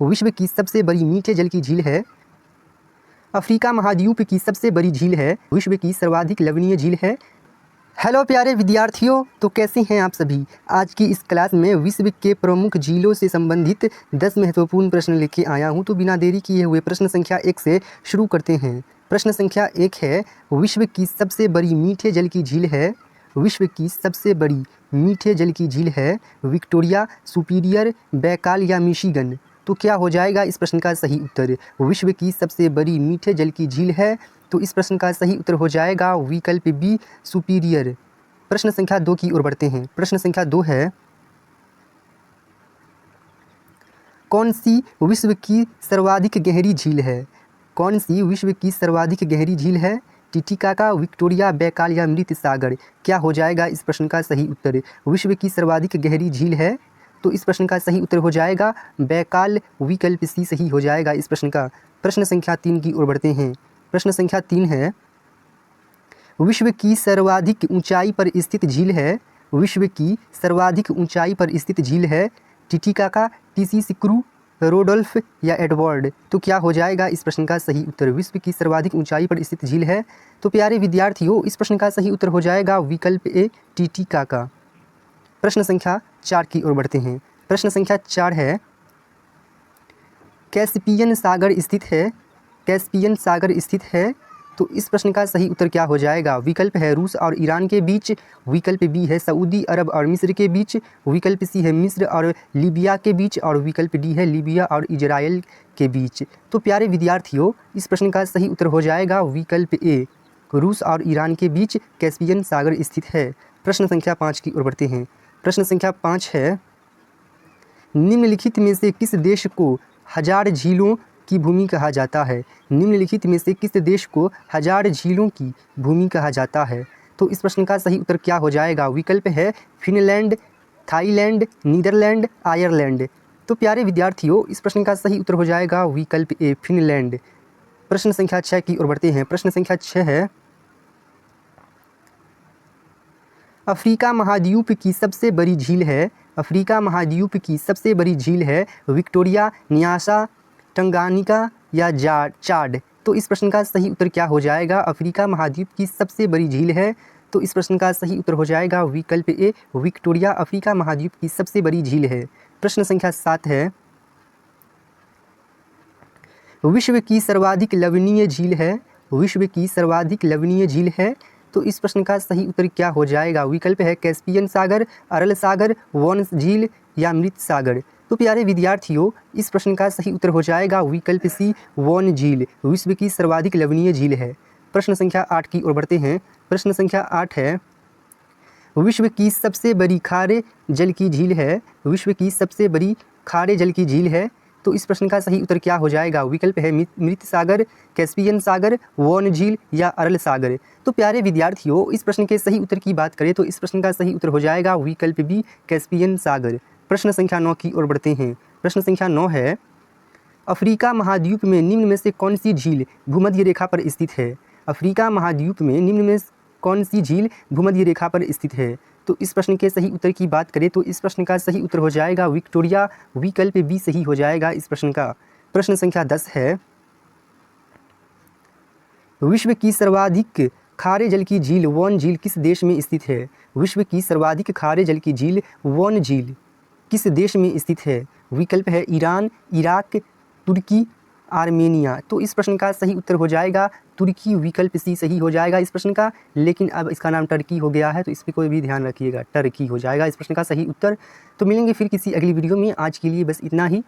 विश्व की सबसे बड़ी मीठे जल की झील है? अफ्रीका महाद्वीप की सबसे बड़ी झील है? विश्व की सर्वाधिक लवणीय झील है? हेलो प्यारे विद्यार्थियों, तो कैसे हैं आप सभी। आज की इस क्लास में विश्व के प्रमुख झीलों से संबंधित 10 महत्वपूर्ण प्रश्न लेके आया हूं। तो बिना देरी किए हुए प्रश्न संख्या 1 से शुरू करते हैं। प्रश्न संख्या 1 है, विश्व की सबसे बड़ी मीठे जल की झील है? विश्व की सबसे बड़ी मीठे जल की झील है विक्टोरिया, सुपीरियर, बैकाल या मिशिगन? तो क्या हो जाएगा इस प्रश्न का सही उत्तर? विश्व की सबसे बड़ी मीठे जल की झील है, तो इस प्रश्न का सही उत्तर हो जाएगा विकल्प बी, सुपीरियर। प्रश्न संख्या 2 की ओर बढ़ते हैं। प्रश्न संख्या 2 है, कौन सी विश्व की सर्वाधिक गहरी झील है? कौन सी विश्व की सर्वाधिक गहरी झील है? टिटिकाका, विक्टोरिया, बैकाल या मृत सागर? क्या हो जाएगा इस प्रश्न का सही उत्तर? विश्व की सर्वाधिक गहरी झील है, तो इस प्रश्न का सही उत्तर हो जाएगा बैकाल, विकल्प सी सही हो जाएगा इस प्रश्न का। प्रश्न संख्या 3 की ओर बढ़ते हैं। प्रश्न संख्या 3 है, विश्व की सर्वाधिक ऊंचाई पर स्थित झील है? विश्व की सर्वाधिक ऊंचाई पर स्थित झील है टिटिकाका, टिसिसिक्रू, रोडोल्फ या एडवर्ड? तो क्या हो जाएगा इस प्रश्न का सही उत्तर? विश्व की सर्वाधिक ऊंचाई पर स्थित झील है, तो प्यारे विद्यार्थियों इस प्रश्न का सही उत्तर हो जाएगा विकल्प ए, टिटिकाका। प्रश्न संख्या 4 की ओर बढ़ते हैं। प्रश्न संख्या 4 है, कैस्पियन सागर स्थित है? कैस्पियन सागर स्थित है, तो इस प्रश्न का सही उत्तर क्या हो जाएगा? विकल्प है रूस और ईरान के बीच, विकल्प बी है सऊदी अरब और मिस्र के बीच, विकल्प सी है मिस्र और लीबिया के बीच, और विकल्प डी है लीबिया और इजराइल के बीच। तो प्यारे विद्यार्थियों इस प्रश्न का सही उत्तर हो जाएगा विकल्प ए, रूस और ईरान के बीच कैस्पियन सागर स्थित है। प्रश्न संख्या 5 की ओर बढ़ते हैं। प्रश्न संख्या 5 है, निम्नलिखित में से किस देश को हजार झीलों की भूमि कहा जाता है? निम्नलिखित में से किस देश को हजार झीलों की भूमि कहा जाता है? तो इस प्रश्न का सही उत्तर क्या हो जाएगा? विकल्प है फिनलैंड, थाईलैंड, नीदरलैंड, आयरलैंड? तो प्यारे विद्यार्थियों इस प्रश्न का सही उत्तर हो जाएगा विकल्प ए, फिनलैंड। प्रश्न संख्या 6 की ओर बढ़ते हैं। प्रश्न संख्या 6 है, अफ्रीका महाद्वीप की सबसे बड़ी झील है? अफ्रीका महाद्वीप की सबसे बड़ी झील है विक्टोरिया, न्यासा, टंगानिका या चाड? तो इस प्रश्न का सही उत्तर क्या हो जाएगा? अफ्रीका महाद्वीप की सबसे बड़ी झील है, तो इस प्रश्न का सही उत्तर हो जाएगा विकल्प ए, विक्टोरिया अफ्रीका महाद्वीप की सबसे बड़ी झील है। प्रश्न संख्या 7 है, विश्व की सर्वाधिक लवणीय झील है? विश्व की सर्वाधिक लवणीय झील है, तो इस प्रश्न का सही उत्तर क्या हो जाएगा? विकल्प है कैस्पियन सागर, अरल सागर, वॉन झील या मृत सागर? तो प्यारे विद्यार्थियों इस प्रश्न का सही उत्तर हो जाएगा विकल्प सी, वॉन झील विश्व की सर्वाधिक लवणीय झील है। प्रश्न संख्या 8 की ओर बढ़ते हैं। प्रश्न संख्या 8 है, विश्व की सबसे बड़ी खारे जल की झील है? विश्व की सबसे बड़ी खारे जल की झील है, तो इस प्रश्न का सही उत्तर क्या हो जाएगा? विकल्प है मृत सागर, कैस्पियन सागर, वॉन झील या अरल सागर? तो प्यारे विद्यार्थियों इस प्रश्न के सही उत्तर की बात करें तो इस प्रश्न का सही उत्तर हो जाएगा विकल्प बी, कैस्पियन सागर। प्रश्न संख्या 9 की ओर बढ़ते हैं। प्रश्न संख्या 9 है, अफ्रीका महाद्वीप में निम्न में से कौन सी झील भूमध्य रेखा पर स्थित है? अफ्रीका महाद्वीप में निम्न में कौन सी झील भूमध्य रेखा पर स्थित है? तो इस प्रश्न के सही उत्तर की बात करें तो इस प्रश्न का सही उत्तर हो जाएगा विक्टोरिया, विकल्प बी सही हो जाएगा इस प्रश्न का। प्रश्न संख्या 10 है, विश्व की सर्वाधिक खारे जल की झील वॉन झील किस देश में स्थित है? विश्व की सर्वाधिक खारे जल की झील वॉन झील किस देश में स्थित है? विकल्प है ईरान, इराक, तुर्की, आर्मेनिया? तो इस प्रश्न का सही उत्तर हो जाएगा तुर्की, विकल्प सी सही हो जाएगा इस प्रश्न का। लेकिन अब इसका नाम टर्की हो गया है तो इस पर कोई भी ध्यान रखिएगा, टर्की हो जाएगा इस प्रश्न का सही उत्तर। तो मिलेंगे फिर किसी अगली वीडियो में। आज के लिए बस इतना ही।